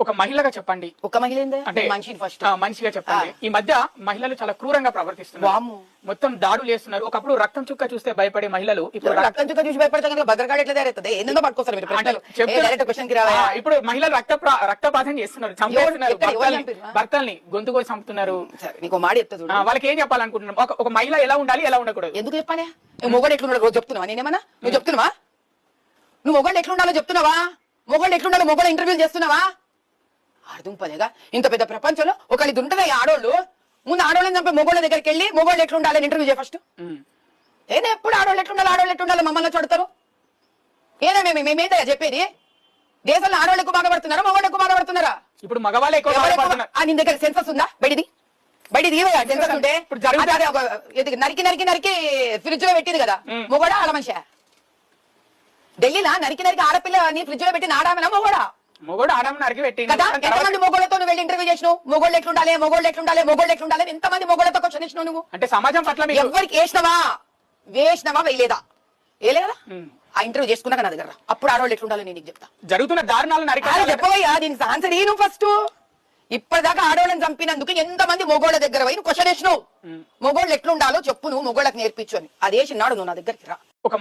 ఒక మహిళగా చెప్పండి. ఒక మహిళ అంటే మనిషిని ఫస్ట్ మనిషిగా చెప్పండి. ఈ మధ్య మహిళలు చాలా క్రూరంగా ప్రవర్తిస్తున్నారు. మొత్తం దాడులు చేస్తున్నారు. ఒకప్పుడు రక్తం చుక్క చూస్తే భయపడే మహిళలు ఇప్పుడు రక్తం చుక్క చూసి భయపడతాం. భద్రకాడు ఎట్లా తయారవుతుంది? ఏందో పట్టుకోస్తారు మీరు క్వశ్చన్ కి రావా? ఇప్పుడు మహిళలు రక్తపాతం చేస్తున్నారు, చంపేస్తున్నారు, భర్తల్ని గొంతు కోసి చంపుతున్నారు. నీకు మాడి చెప్తా. వాళ్ళకి ఏం చెప్పాలనుకుంటున్నారు? ఒక మహిళ ఎలా ఉండాలి, ఎలా ఉండకూడదు? ఎందుకు చెప్పాలి? మొగోడు ఎట్లుండాలో రోజు చెప్తున్నావా? నేనేమన్నా నువ్వు చెప్తున్నావా? నువ్వు మొగోళ్ళు ఎట్లుండాలో చెప్తున్నావా? మొగోళ్ళు ఎట్లుండాలో మొగోళ్ళు ఇంటర్వ్యూలు చేస్తున్నావా? అర్థం పదేగా ఇంత పెద్ద ప్రపంచంలో ఒకళ్ళు ఉంటుందా? ఈ ఆడోళ్ళు ముందు ఆడోళ్ళని చంపే మొగోళ్ళ దగ్గరికి వెళ్ళి మొగోళ్ళు ఎట్లుండాలని ఇంటర్వ్యూ చేయ ఫస్ట్. ఏదో ఎప్పుడు ఆడోళ్ళు ఎట్లుండాలి మమ్మల్ని చూడతారు. ఏదో మేమేందా చెప్పేది? దేశంలో ఆడోళ్ళు ఎక్కువ బాధపడుతున్నారా, మొగోళ్ళు ఎక్కువ బాధపడుతున్నారా? ఇప్పుడు మగవాళ్ళు ఎక్కువ. నీ దగ్గర సెన్సస్ ఉందా? బయటిది సెన్సస్ ఉంటే నరికి నరికి నరికి ఫ్రిడ్జ్ లో పెట్టింది కదా మొగోడా ఆడ మనిషి? ఢిల్లీలో నరికి నరికి ఆడపిల్లని ఫ్రిడ్జ్ లో పెట్టిన ఆడామనా మొగోడా? మొగోడు ఆడమని నరికి పెట్టి కదా. ఎంతమంది మొగోళ్ళతో నువ్వు వెళ్ళి ఇంటర్వ్యూ చేసినావు? మొగోళ్ళు ఎట్లుండాలి, మొగోళ్ళు ఎట్లుండాలి ఎంతమంది మొగోళ్ళతో క్వశ్చన్ ఇచ్చినావు నువ్వు? అంటే సమాజం పట్ల ఎవరికి వేసినవా వేయలేదా? ఆ ఇంటర్వ్యూ చేసుకున్నాక నా దగ్గర అప్పుడు ఆడవాళ్ళు ఎట్లుండాలి నేను చెప్తా. జరుగుతున్న దారుణాలను చెప్పవయ్యా, దీనికి ఆన్సర్ ఏ నువ్వు ఫస్ట్. ఇప్పటిదాకా ఆడవాళ్ళని చంపినందుకు ఎంతమంది మొగోళ్ళ దగ్గర పోయి క్వశ్చన్ వేసినావు? మొగోళ్ళు ఎట్లుండాలో చెప్పు, నువ్వు మొగోళ్ళకి నేర్పించు అని. అది వేసినాడు నువ్వు నా దగ్గరికి రా. ఒక